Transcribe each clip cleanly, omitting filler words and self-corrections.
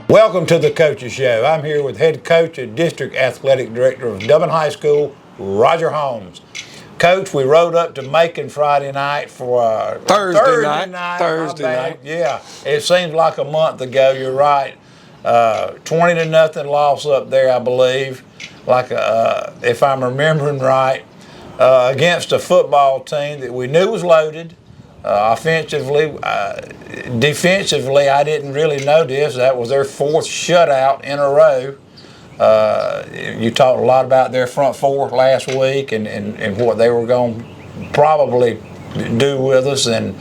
Welcome to the Coaches Show. I'm here with head coach and district athletic director of Dublin High School, Roger Holmes. Coach, we rode up to Macon Friday night for Thursday night. Yeah, it seems like a month ago. You're right. 20-0 loss up there, I believe. If I'm remembering right, against a football team that we knew was loaded. Offensively, defensively, I didn't really notice. That was their fourth shutout in a row. You talked a lot about their front four last week and what they were going to probably do with us. And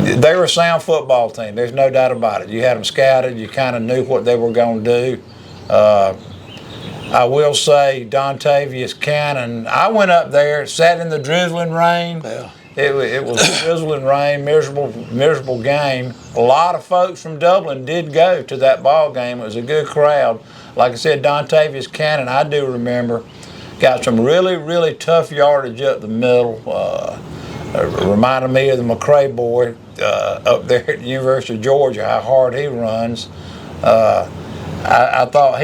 they were a sound football team. There's no doubt about it. You had them scouted. You kind of knew what they were going to do. I will say, Dontavius Cannon, I went up there, sat in the drizzling rain. Yeah. It was drizzling rain, miserable game. A lot of folks from Dublin did go to that ball game. It was a good crowd. Like I said, Dontavius Cannon, I do remember, got some really, really tough yardage up the middle. Reminded me of the McCray boy up there at the University of Georgia, how hard he runs. I thought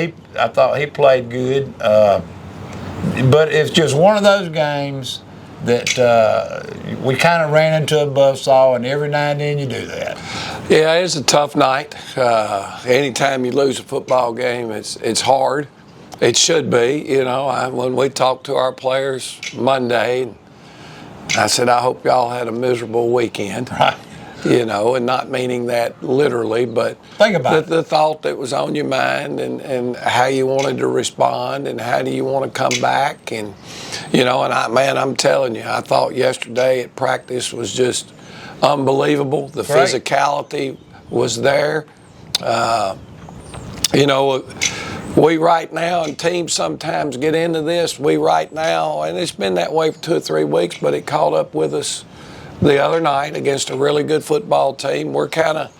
he played good, but it's just one of those games that we kind of ran into a buzzsaw, and every now and then you do that. Yeah, it's a tough night. Anytime you lose a football game, it's hard. It should be. You know, when we talked to our players Monday, I said, I hope y'all had a miserable weekend. Right. You know, and not meaning that literally, but think about the thought that was on your mind and how you wanted to respond and how do you want to come back. And, you know, and I'm telling you, I thought yesterday at practice was just unbelievable. The physicality was there. You know, we right now, and teams sometimes get into this, we right now, and it's been that way for 2 or 3 weeks, but it caught up with us the other night against a really good football team. We're kind of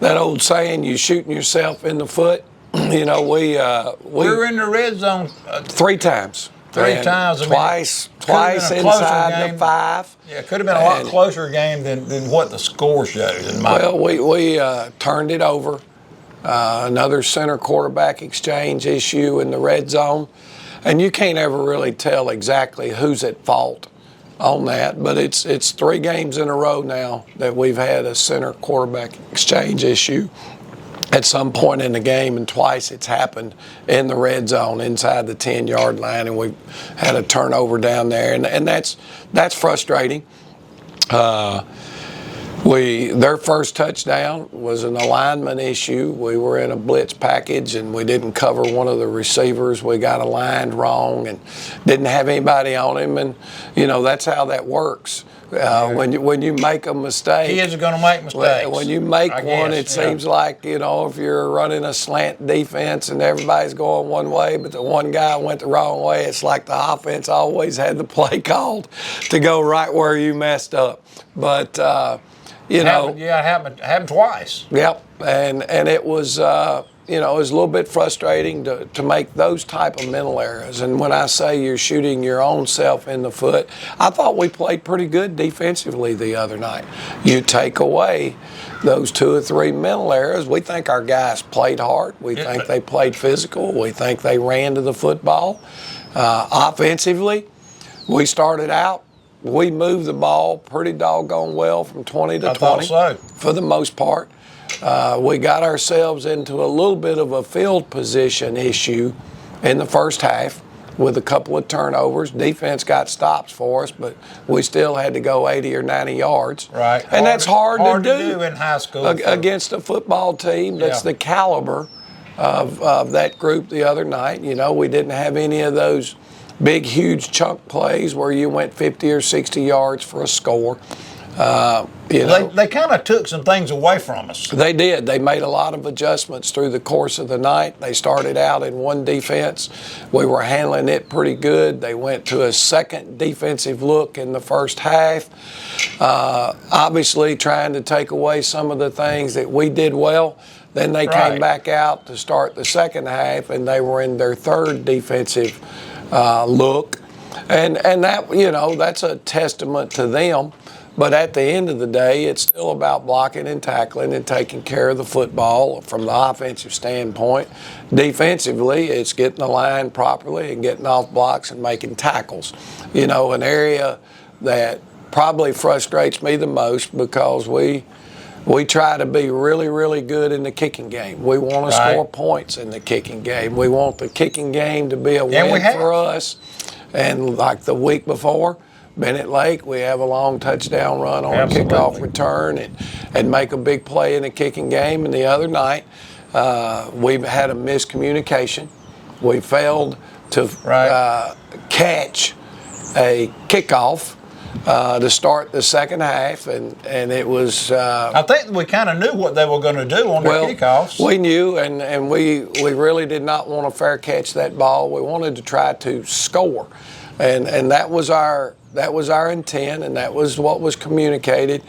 that old saying, you shooting yourself in the foot. You know, we were in the red zone 3 times. Twice inside the 5. Yeah, it could have been a lot closer game than what the score shows. Well, we turned it over. Another center quarterback exchange issue in the red zone, and you can't ever really tell exactly who's at fault on that, but it's 3 games in a row now that we've had a center quarterback exchange issue at some point in the game, and twice it's happened in the red zone inside the 10-yard line, and we've had a turnover down there, and that's frustrating. Their first touchdown was an alignment issue. We were in a blitz package and we didn't cover one of the receivers. We got aligned wrong and didn't have anybody on him. And, you know, that's how that works. When you make a mistake. Kids are going to make mistakes. When you make one, it seems like, you know, if you're running a slant defense and everybody's going one way, but the one guy went the wrong way, it's like the offense always had the play called to go right where you messed up. But, you know, it happened twice. Yep, and it was, you know, it was a little bit frustrating to make those type of mental errors. And when I say you're shooting your own self in the foot, I thought we played pretty good defensively the other night. You take away those 2 or 3 mental errors, we think our guys played hard. We think they played physical. We think they ran to the football. Offensively, we started out. We moved the ball pretty doggone well from 20 to 20 thought so. For the most part. We got ourselves into a little bit of a field position issue in the first half with a couple of turnovers. Defense got stops for us, but we still had to go 80 or 90 yards. Right. And that's hard to do in high school. Against a football team that's the caliber of that group the other night. You know, we didn't have any of those big, huge chunk plays where you went 50 or 60 yards for a score. They kind of took some things away from us. They did. They made a lot of adjustments through the course of the night. They started out in one defense. We were handling it pretty good. They went to a second defensive look in the first half, obviously trying to take away some of the things that we did well. Then they came back out to start the second half, and they were in their third defensive look. And that, you know, that's a testament to them. But at the end of the day, it's still about blocking and tackling and taking care of the football from the offensive standpoint. Defensively, it's getting the line properly and getting off blocks and making tackles. You know, an area that probably frustrates me the most because we try to be really, really good in the kicking game. We want to score points in the kicking game. We want the kicking game to be a win for us. And like the week before, Bennett Lake, we have a long touchdown run on a kickoff return and make a big play in the kicking game. And the other night, we've had a miscommunication. We failed to catch a kickoff to start the second half, and it was. I think we kind of knew what they were going to do on their kickoffs. We knew, and we really did not want to fair catch that ball. We wanted to try to score, and that was our intent, and that was what was communicated.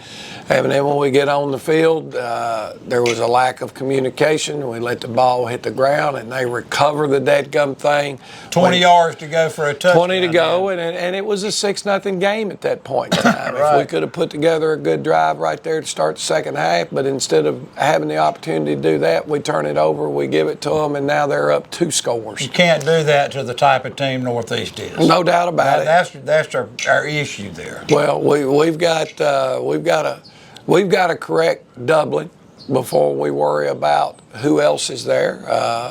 And then when we get on the field, there was a lack of communication. We let the ball hit the ground, and they recover the dadgum thing. 20 yards to go for a touchdown. 20 to go, and it was a 6-0 game at that point in time. If we could have put together a good drive right there to start the second half, but instead of having the opportunity to do that, we turn it over, we give it to them, and now they're up 2 scores. You can't do that to the type of team Northeast is. No doubt about it. That's our issue there. Well, we've got to correct Dublin before we worry about who else is there.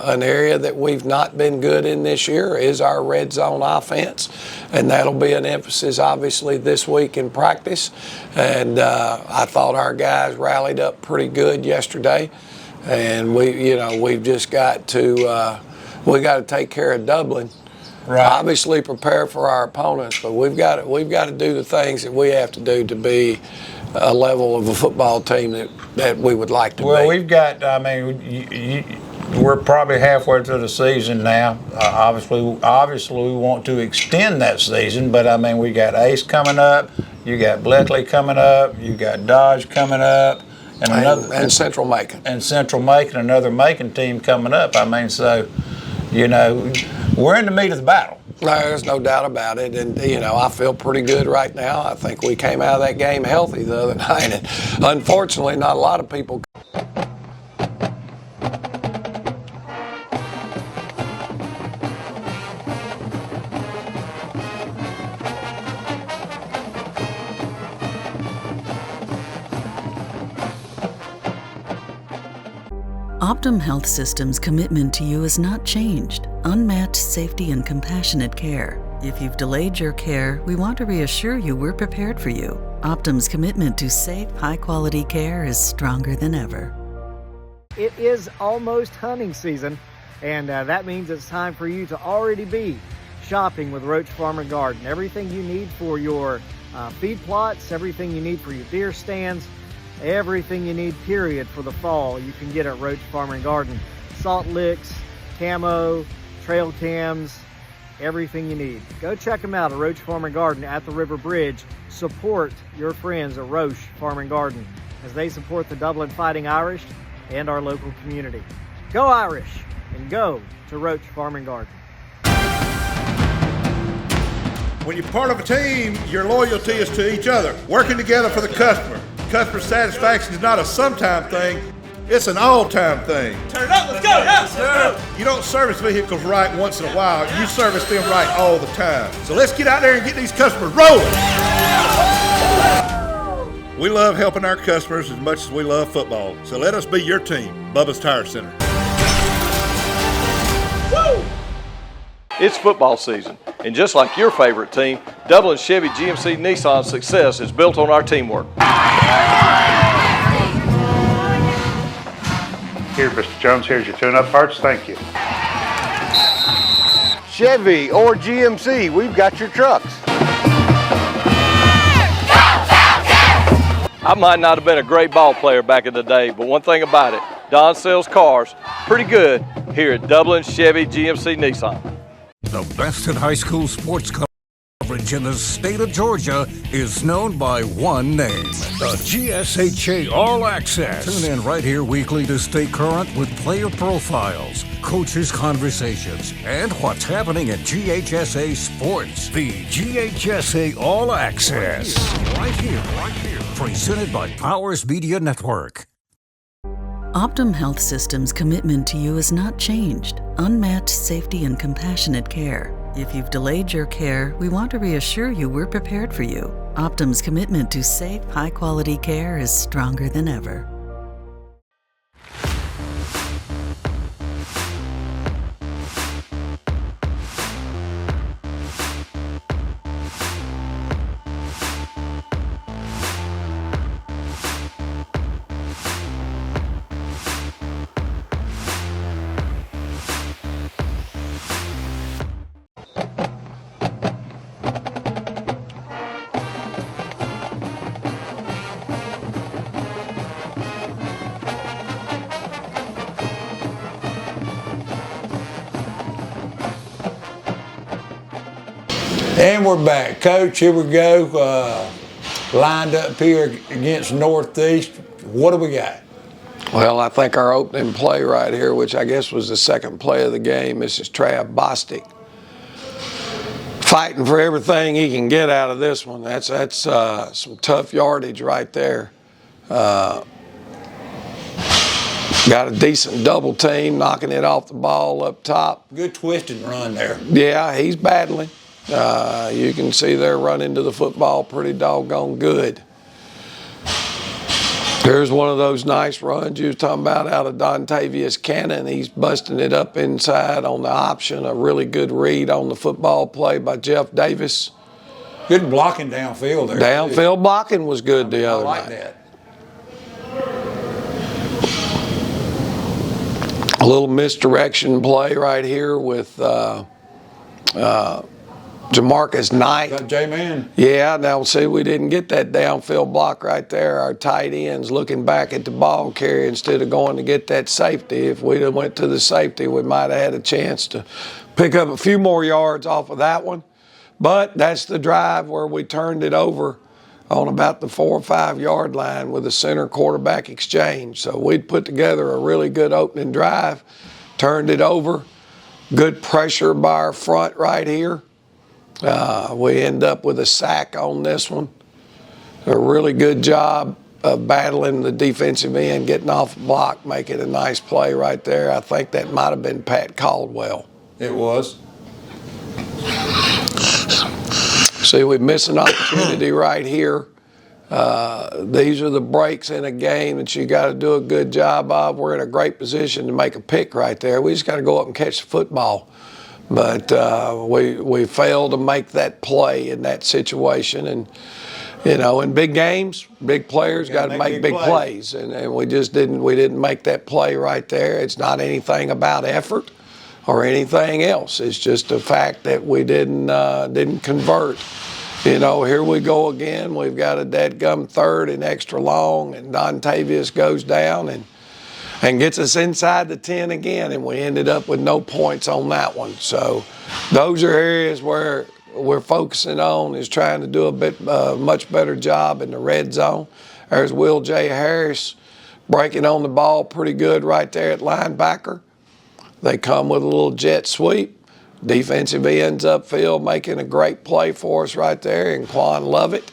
An area that we've not been good in this year is our red zone offense, and that'll be an emphasis obviously this week in practice. And I thought our guys rallied up pretty good yesterday, and we've just got to take care of Dublin. Obviously prepare for our opponents, but we've got to do the things that we have to do to be a level of a football team that we would like to be. Well, we've got, we're probably halfway through the season now. Obviously, we want to extend that season, but we got Ace coming up, you got Bleckley coming up, you got Dodge coming up, and Central Macon. And Central Macon, another Macon team coming up. So, we're in the meat of the battle. There's no doubt about it, and I feel pretty good right now. I think we came out of that game healthy the other night, and unfortunately, not a lot of people. Optim Health System's commitment to you has not changed. Unmatched safety and compassionate care. If you've delayed your care, we want to reassure you we're prepared for you. Optim's commitment to safe, high-quality care is stronger than ever. It is almost hunting season, and that means it's time for you to already be shopping with Roach Farm and Garden. Everything you need for your feed plots, everything you need for your deer stands, everything you need, period, for the fall, you can get at Roach Farm and Garden. Salt licks, camo, trail cams, everything you need. Go check them out at Roach Farm and Garden at the River Bridge. Support your friends at Roach Farm and Garden as they support the Dublin Fighting Irish and our local community. Go Irish, and go to Roach Farm and Garden. When you're part of a team, your loyalty is to each other, working together for the customer. Customer satisfaction is not a sometime thing, it's an all-time thing. Turn it up, let's go, yes, sir. You don't service vehicles right once in a while, you service them right all the time. So let's get out there and get these customers rolling. We love helping our customers as much as we love football. So let us be your team, Bubba's Tire Center. Woo! It's football season, and just like your favorite team, Dublin Chevy GMC Nissan's success is built on our teamwork. Here, Mr. Jones, here's your tune-up parts. Thank you. Chevy or GMC, we've got your trucks. I might not have been a great ball player back in the day, but one thing about it, Don sells cars pretty good here at Dublin Chevy GMC Nissan. The best in high school sports coverage college in the state of Georgia is known by one name, the GSHA All Access. Tune in right here weekly to stay current with player profiles, coaches' conversations, and what's happening in GHSA sports. The GHSA All Access. Right here. Presented by Powers Media Network. Optim Health System's commitment to you has not changed. Unmatched safety and compassionate care. If you've delayed your care, we want to reassure you we're prepared for you. Optim's commitment to safe, high-quality care is stronger than ever. And we're back. Coach, here we go. Lined up here against Northeast. What do we got? Well, I think our opening play right here, which I guess was the second play of the game, this is Trav Bostic. Fighting for everything he can get out of this one. That's some tough yardage right there. Got a decent double team, knocking it off the ball up top. Good twisted run there. Yeah, he's battling. You can see they're running to the football pretty doggone good. Here's one of those nice runs you was talking about out of Dontavius Cannon. He's busting it up inside on the option. A really good read on the football play by Jeff Davis. Good blocking downfield there. Downfield blocking was good the other night. I like that. A little misdirection play right here with Jamarcus Knight. Got J-Man. Yeah, now see, we didn't get that downfield block right there. Our tight ends looking back at the ball carrier instead of going to get that safety. If we'd have went to the safety, we might have had a chance to pick up a few more yards off of that one. But that's the drive where we turned it over on about the 4 or 5 yard line with a center quarterback exchange. So we'd put together a really good opening drive, turned it over, good pressure by our front right here. We end up with a sack on this one. A really good job of battling the defensive end, getting off the block, making a nice play right there. I think that might have been Pat Caldwell. It was. See, we miss an opportunity right here. These are the breaks in a game that you got to do a good job of. We're in a great position to make a pick right there. We just got to go up and catch the football. But we failed to make that play in that situation. And, you know, in big games, big players got to make big plays. And we just didn't make that play right there. It's not anything about effort or anything else. It's just the fact that we didn't convert. You know, here we go again. We've got a dadgum third and extra long, and Dontavius goes down and gets us inside the 10 again, and we ended up with no points on that one. So those are areas where we're focusing on, is trying to do a much better job in the red zone. There's Will J. Harris breaking on the ball pretty good right there at linebacker. They come with a little jet sweep. Defensive ends upfield making a great play for us right there, and Quan Lovett.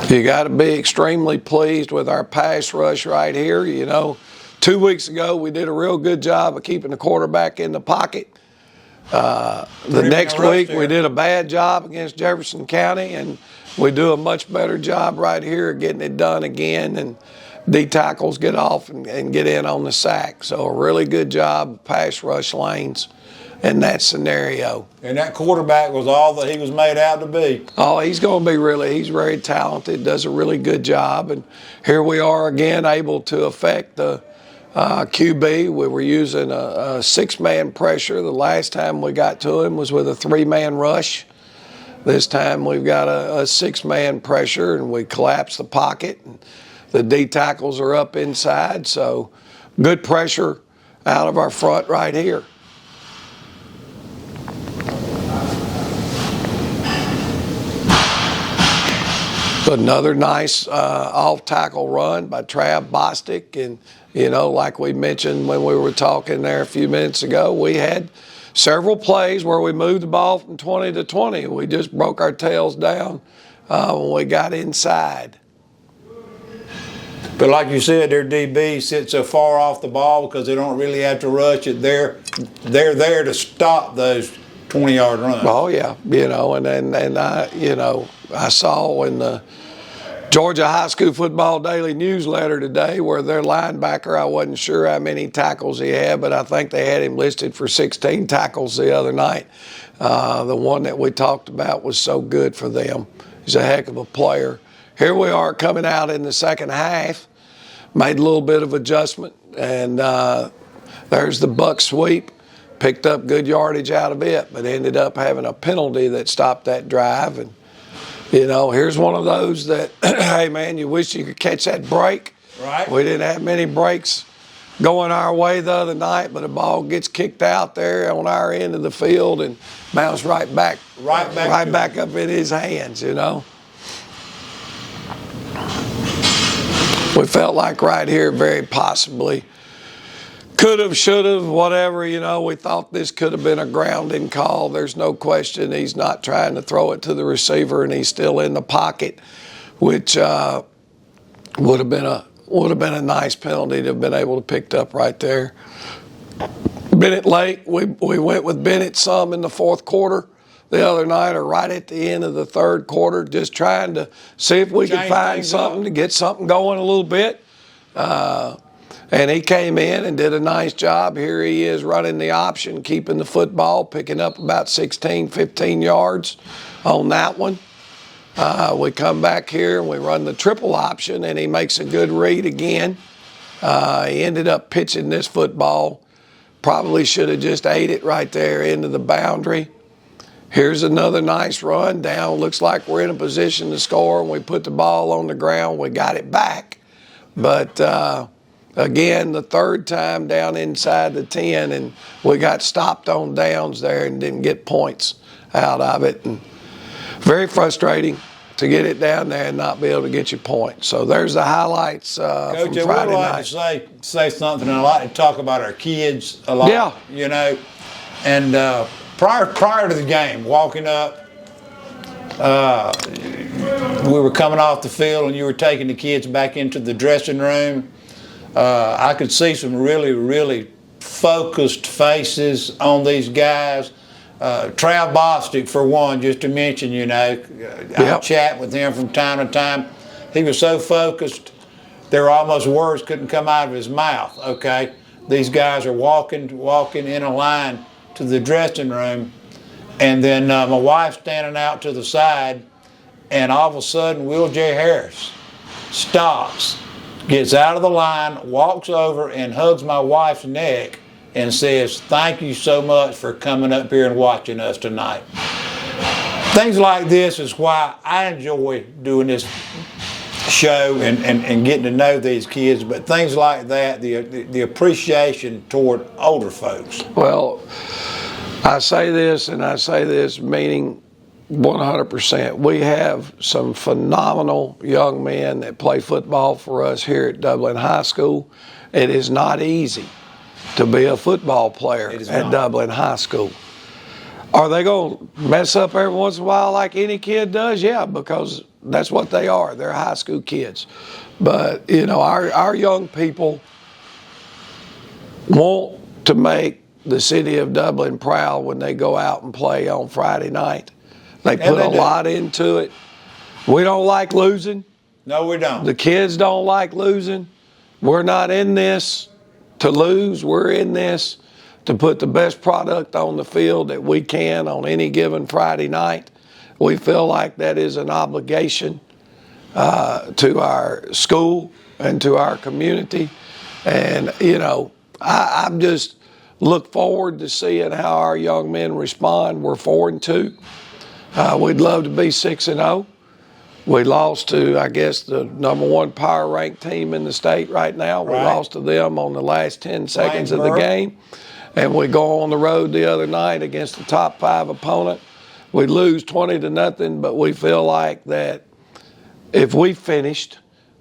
You got to be extremely pleased with our pass rush right here. You know, 2 weeks ago we did a real good job of keeping the quarterback in the pocket. The next week we did a bad job against Jefferson County, and we do a much better job right here getting it done again, and D tackles get off and get in on the sack. So a really good job of pass rush lanes in that scenario. And that quarterback was all that he was made out to be. Oh, he's going to be he's very talented, does a really good job. And here we are again able to affect the QB. We were using a 6-man pressure. The last time we got to him was with a 3-man rush. This time we've got a 6-man pressure, and we collapse the pocket. And the D tackles are up inside, so good pressure out of our front right here. Another nice off-tackle run by Trav Bostic. And, you know, like we mentioned when we were talking there a few minutes ago, we had several plays where we moved the ball from 20 to 20. We just broke our tails down when we got inside. But like you said, their DBs sit so far off the ball because they don't really have to rush it. They're there to stop those 20-yard runs. Oh, yeah. You know, and I, you know, I saw in the Georgia High School Football Daily newsletter today where their linebacker, I wasn't sure how many tackles he had, but I think they had him listed for 16 tackles the other night. The one that we talked about was so good for them. He's a heck of a player. Here we are coming out in the second half. Made a little bit of adjustment, and there's the buck sweep. Picked up good yardage out of it, but ended up having a penalty that stopped that drive. And, you know, here's one of those that, hey, man, you wish you could catch that break. Right. We didn't have many breaks going our way the other night, but the ball gets kicked out there on our end of the field and bounced right back up in his hands, you know. We felt like right here very possibly could have, should have, whatever, you know. We thought this could have been a grounding call. There's no question he's not trying to throw it to the receiver and he's still in the pocket, which would have been a nice penalty to have been able to pick up right there. Bennett late. We went with Bennett some in the fourth quarter the other night, or right at the end of the third quarter, just trying to see if we could find something to get something going a little bit. And he came in and did a nice job. Here he is running the option, keeping the football, picking up about 16, 15 yards on that one. We come back here and we run the triple option, and he makes a good read again. He ended up pitching this football. Probably should have just ate it right there into the boundary. Here's another nice run down. Looks like we're in a position to score, and we put the ball on the ground. We got it back. But again, the third time down inside the 10, and we got stopped on downs there and didn't get points out of it. And very frustrating to get it down there and not be able to get your points. So there's the highlights Coach, from Friday night. Coach, I would like to say something. I like to talk about our kids a lot. Yeah. You know, and prior to the game, walking up, we were coming off the field and you were taking the kids back into the dressing room. I could see some really, really focused faces on these guys. Trav Bostic, for one, just to mention, you know, I chat with him from time to time. He was so focused, there were almost words couldn't come out of his mouth, okay? These guys are walking in a line to the dressing room, and then my wife's standing out to the side, and all of a sudden, Will J. Harris stops, gets out of the line, walks over and hugs my wife's neck and says, "Thank you so much for coming up here and watching us tonight." Things like this is why I enjoy doing this show and getting to know these kids, but things like that, the appreciation toward older folks. Well, I say this, and I say this meaning 100%. We have some phenomenal young men that play football for us here at Dublin High School. It is not easy to be a football player at Dublin High School. Are they going to mess up every once in a while like any kid does? Yeah, because that's what they are. They're high school kids. But, you know, our young people want to make the city of Dublin proud when they go out and play on Friday night. They put a lot into it. We don't like losing. No, we don't. The kids don't like losing. We're not in this to lose. We're in this to put the best product on the field that we can on any given Friday night. We feel like that is an obligation to our school and to our community. And, you know, I'm just look forward to seeing how our young men respond. We're 4-2. We'd love to be 6-0. We lost to, I guess, the number one power ranked team in the state right now. We lost to them on the last 10 seconds of the game. And we go on the road the other night against the top 5 opponent. We lose 20-0, but we feel like that if we finished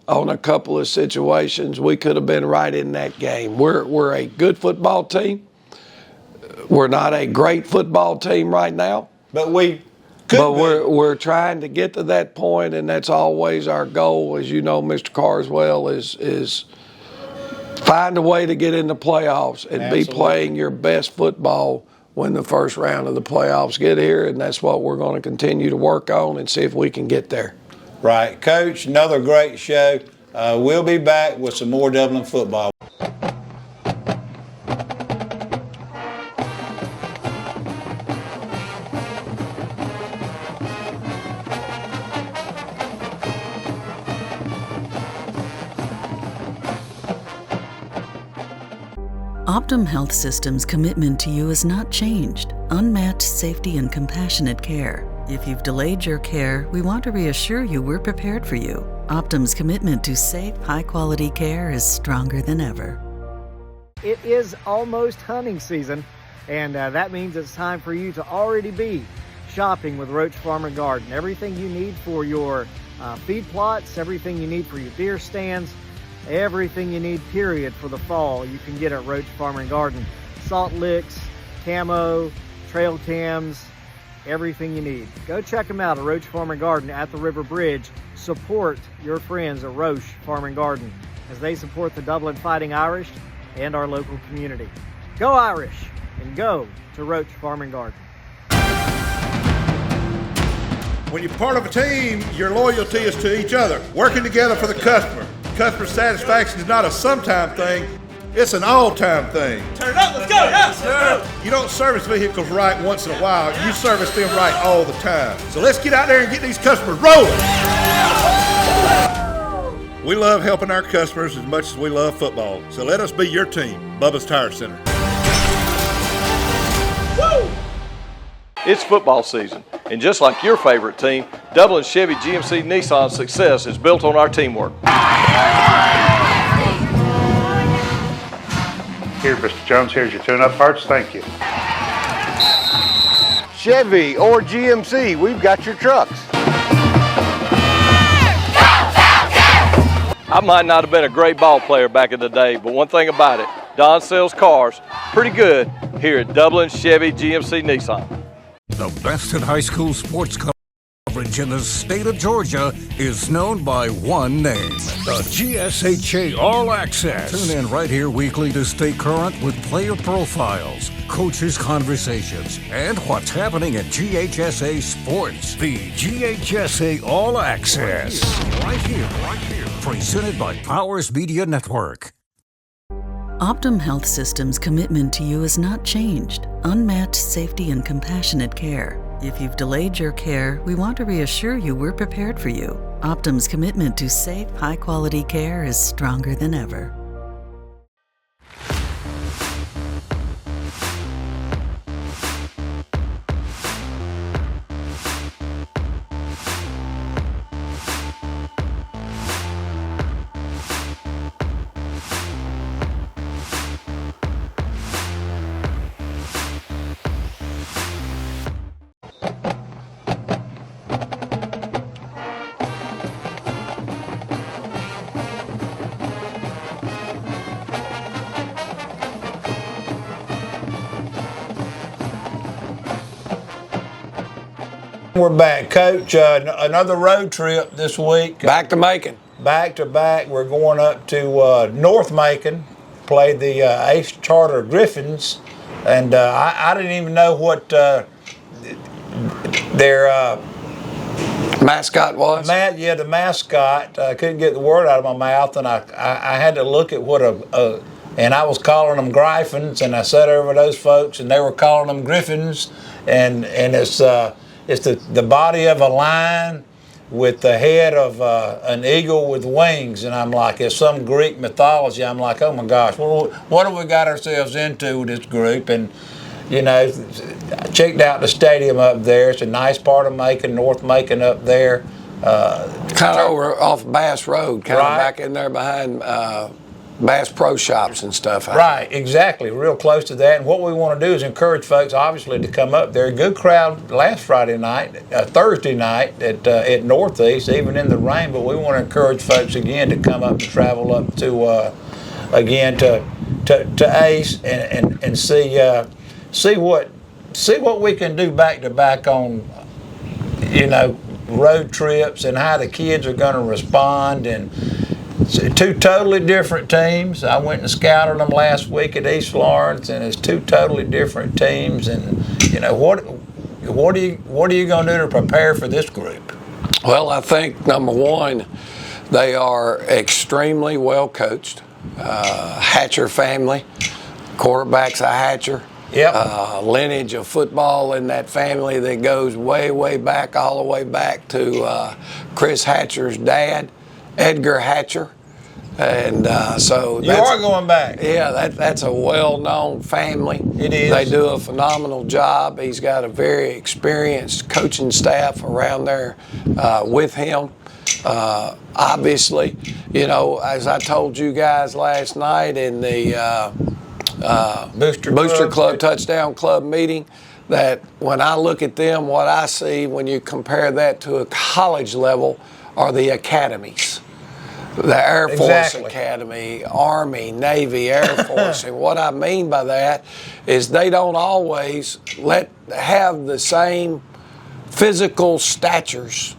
on a couple of situations, we could have been right in that game. We're a good football team. We're not a great football team right now. But we're trying to get to that point, and that's always our goal, as you know, Mr. Carswell, is find a way to get in the playoffs and be playing your best football when the first round of the playoffs get here, and that's what we're going to continue to work on and see if we can get there. Right. Coach, another great show. We'll be back with some more Dublin football. Optim Health System's commitment to you has not changed. Unmatched safety and compassionate care. If you've delayed your care, we want to reassure you we're prepared for you. Optim's commitment to safe, high-quality care is stronger than ever. It is almost hunting season, and that means it's time for you to already be shopping with Roach Farm and Garden. Everything you need for your feed plots, everything you need for your deer stands, everything you need, period, for the fall, you can get at Roach Farm and Garden. Salt licks, camo, trail cams, everything you need. Go check them out at Roach Farm and Garden at the River Bridge. Support your friends at Roach Farm and Garden as they support the Dublin Fighting Irish and our local community. Go Irish, and go to Roach Farm and Garden. When you're part of a team, your loyalty is to each other, working together for the customer. Customer satisfaction is not a sometime thing, it's an all-time thing. Turn it up, let's go, yes, sir. You don't service vehicles right once in a while, you service them right all the time. So let's get out there and get these customers rolling. We love helping our customers as much as we love football, so let us be your team, Bubba's Tire Center. Woo! It's football season, and just like your favorite team, Dublin Chevy GMC Nissan's success is built on our teamwork. Here, Mr. Jones, here's your tune-up parts. Thank you. Chevy or GMC, we've got your trucks. I might not have been a great ball player back in the day, but one thing about it, Don sells cars pretty good here at Dublin Chevy GMC Nissan. The best in high school sports coverage in the state of Georgia is known by one name, the GSHA All Access. Tune in right here weekly to stay current with player profiles, coaches' conversations, and what's happening in GHSA sports. The GHSA All Access. Right here. Presented by Powers Media Network. Optim Health System's commitment to you has not changed. Unmatched safety and compassionate care. If you've delayed your care, we want to reassure you we're prepared for you. Optim's commitment to safe, high-quality care is stronger than ever. We're back, Coach. Another road trip this week. Back to Macon. Back to back. We're going up to North Macon, play the Ace Charter Griffins, and I didn't even know what their mascot was. The mascot. I couldn't get the word out of my mouth, and I had to look at what and I was calling them Griffins, and I sat over those folks, and they were calling them Griffins, and it's the body of a lion with the head of an eagle with wings. And I'm like, it's some Greek mythology. I'm like, oh my gosh, what have we got ourselves into with this group? And, you know, I checked out the stadium up there. It's a nice part of Macon, North Macon up there. Kind of over off Bass Road, kind Right. of back in there behind Bass Pro Shops and stuff. Right, exactly, real close to that. And what we want to do is encourage folks, obviously, to come up there. A good crowd last Friday night, Thursday night at Northeast, even in the rain. But we want to encourage folks again to come up and travel up to again to Ace and see what we can do back to back on, road trips and how the kids are going to respond. And two totally different teams. I went and scouted them last week at East Florence, and it's two totally different teams. And what are you going to do to prepare for this group? Well, I think number one, they are extremely well coached. Hatcher family, quarterback's a Hatcher. Yep. Lineage of football in that family that goes way, way back, all the way back to Chris Hatcher's dad, Edgar Hatcher. And so you are going back. Yeah, that's a well-known family. It is. They do a phenomenal job. He's got a very experienced coaching staff around there with him. Obviously, as I told you guys last night in the Booster Club Touchdown Club meeting, that when I look at them, what I see when you compare that to a college level are the academies. The Air Force Academy, Army, Navy, Air Force. And what I mean by that is they don't always have the same physical statures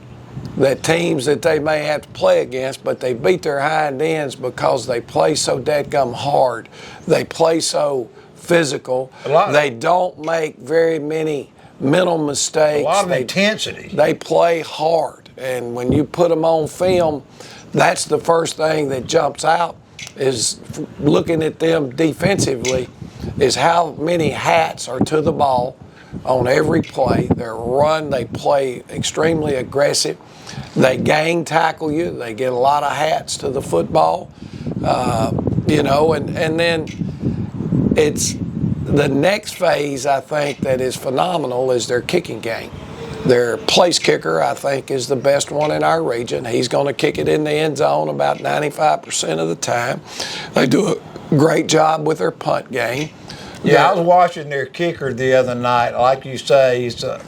that teams that they may have to play against, but they beat their hind ends because they play so dadgum hard. They play so physical. They don't make very many mental mistakes. A lot of intensity. They play hard. And when you put them on film, that's the first thing that jumps out, is looking at them defensively, is how many hats are to the ball on every play. They play extremely aggressive. They gang tackle you. They get a lot of hats to the football, and then it's the next phase, I think, that is phenomenal is their kicking game. Their place kicker, I think, is the best one in our region. He's going to kick it in the end zone about 95% of the time. They do a great job with their punt game. Yeah, I was watching their kicker the other night. Like you say, he's a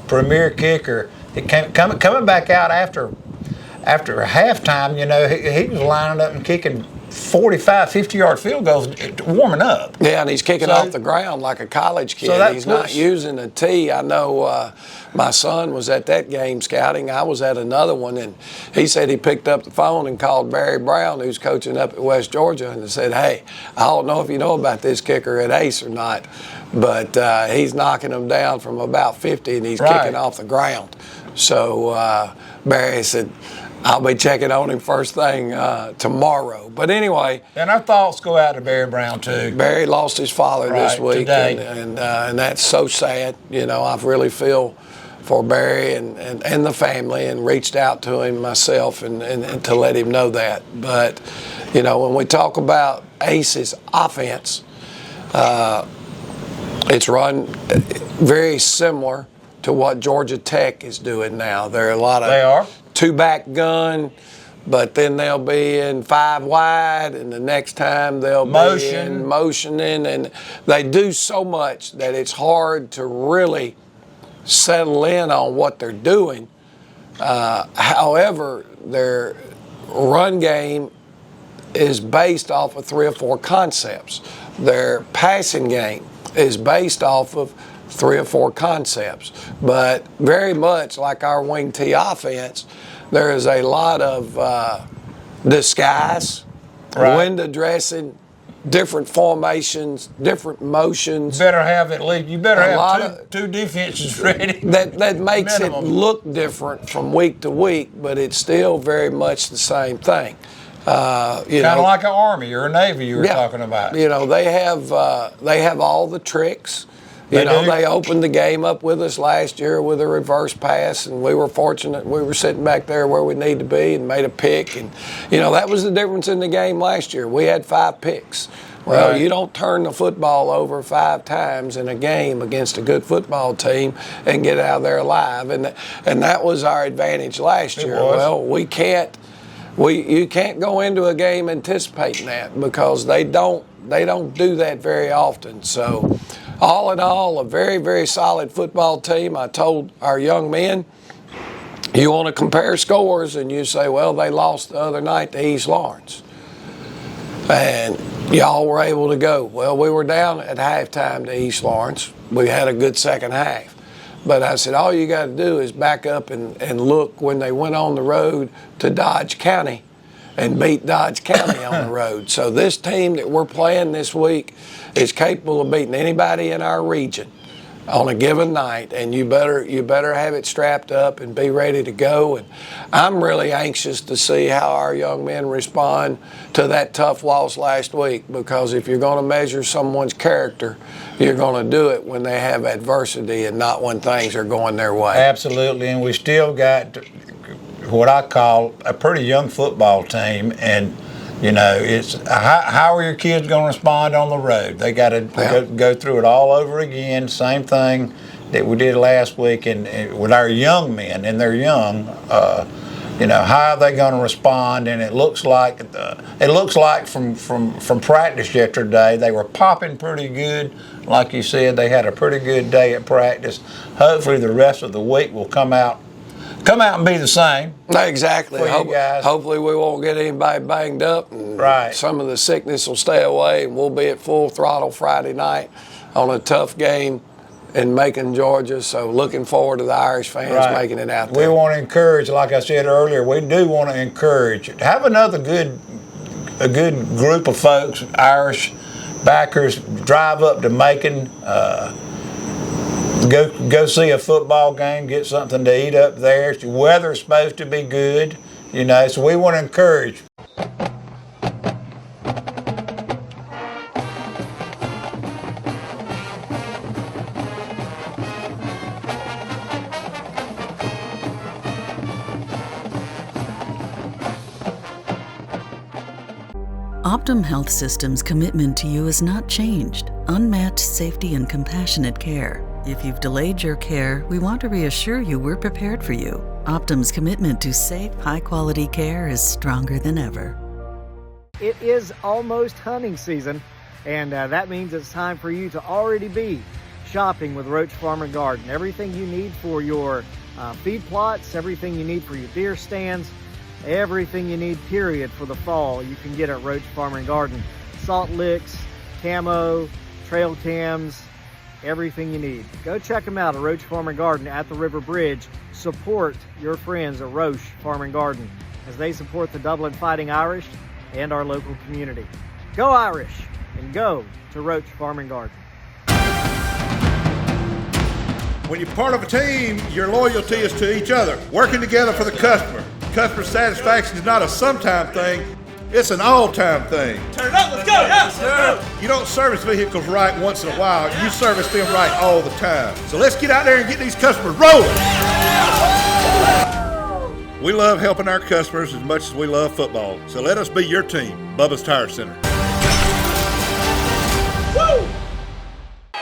premier kicker. Coming back out after halftime, he was lining up and kicking 45, 50-yard field goals, warming up. Yeah, and he's kicking off the ground like a college kid. He's not using a tee. I know my son was at that game scouting. I was at another one, and he said he picked up the phone and called Barry Brown, who's coaching up at West Georgia, and said, "Hey, I don't know if you know about this kicker at Ace or not, but he's knocking them down from about 50, and he's kicking off the ground." So Barry said, "I'll be checking on him first thing tomorrow." But anyway. And our thoughts go out to Barry Brown, too. Barry lost his father this week. Today. And that's so sad. I really feel for Barry and the family, and reached out to him myself and to let him know that. But, when we talk about Ace's offense, it's run very similar to what Georgia Tech is doing now. There are a lot of two-back gun, but then they'll be in 5 wide, and the next time they'll be in motioning, and they do so much that it's hard to really settle in on what they're doing. However, their run game is based off of 3 or 4 concepts. Their passing game is based off of 3 or 4 concepts. But very much like our wing T offense, there is a lot of disguise, window dressing, different formations, different motions. You better have two defenses ready. That makes it look different from week to week, but it's still very much the same thing. Kind of like an Army or a Navy you were talking about. They have all the tricks. They opened the game up with us last year with a reverse pass, and we were fortunate. We were sitting back there where we need to be and made a pick. And, that was the difference in the game last year. We had 5 picks. Well, Right. you don't turn the football over 5 times in a game against a good football team and get out of there alive. And that was our advantage last year. was. Well, you can't go into a game anticipating that because they don't do that very often. So, all in all, a very, very solid football team. I told our young men, you want to compare scores, and you say, well, they lost the other night to East Lawrence. And y'all were able to go. Well, we were down at halftime to East Lawrence. We had a good second half. But I said, all you got to do is back up and look when they went on the road to Dodge County and beat Dodge County on the road. So this team that we're playing this week is capable of beating anybody in our region on a given night, and you better have it strapped up and be ready to go. And I'm really anxious to see how our young men respond to that tough loss last week, because if you're going to measure someone's character, you're going to do it when they have adversity and not when things are going their way. Absolutely, and we still got what I call a pretty young football team, and you know, it's how are your kids going to respond on the road? They got to go through it all over again. Same thing that we did last week, and with our young men, and they're young. You know, how are they going to respond? And it looks like from practice yesterday, they were popping pretty good. Like you said, they had a pretty good day at practice. Hopefully, the rest of the week will come out and be the same. Exactly. For you guys. Hopefully we won't get anybody banged up, and right. Some of the sickness will stay away, and we'll be at full throttle Friday night on a tough game in Macon, Georgia. So looking forward to the Irish fans making it out there. We want to encourage, like I said earlier, we do want to encourage. Have another good group of folks, Irish backers, drive up to Macon. Go see a football game, get something to eat up there. The weather's supposed to be good, you know, so we want to encourage. Optim Health System's commitment to you has not changed. Unmatched safety and compassionate care. If you've delayed your care, we want to reassure you we're prepared for you. Optim's commitment to safe, high-quality care is stronger than ever. It is almost hunting season, and that means it's time for you to already be shopping with Roach Farm and Garden. Everything you need for your feed plots, everything you need for your deer stands, everything you need, period, for the fall, you can get at Roach Farm and Garden. Salt licks, camo, trail cams, everything you need. Go check them out at Roach Farm and Garden at the River Bridge. Support your friends at Roach Farm and Garden as they support the Dublin Fighting Irish and our local community. Go Irish, and go to Roach Farm and Garden. When you're part of a team, your loyalty is to each other, working together for the customer. Customer satisfaction is not a sometime thing, it's an all-time thing. Turn it up, let's go! Yes, sir! You don't service vehicles right once in a while, you service them right all the time. So let's get out there and get these customers rolling. We love helping our customers as much as we love football. So let us be your team, Bubba's Tire Center. Woo!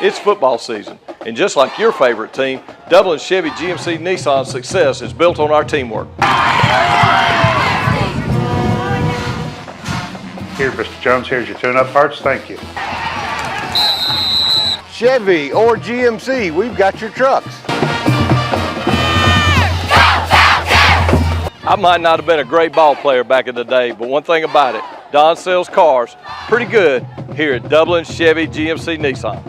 It's football season, and just like your favorite team, Dublin Chevy GMC Nissan's success is built on our teamwork. Here, Mr. Jones, here's your tune-up parts. Thank you. Chevy or GMC, we've got your trucks. I might not have been a great ball player back in the day, but one thing about it, Don sells cars pretty good here at Dublin Chevy GMC Nissan.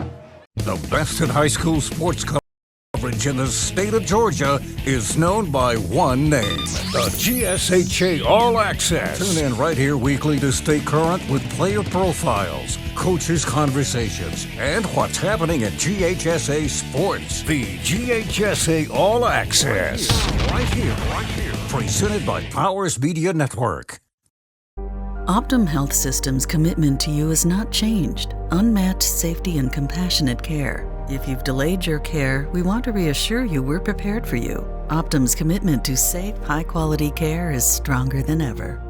The best in high school sports coverage in the state of Georgia is known by one name, the GSHA All Access. Tune in right here weekly to stay current with player profiles, coaches' conversations, and what's happening at GHSA Sports. The GHSA All Access. Right here. Presented by Powers Media Network. Optim Health System's commitment to you has not changed. Unmatched safety and compassionate care. If you've delayed your care, we want to reassure you we're prepared for you. Optim's commitment to safe, high-quality care is stronger than ever.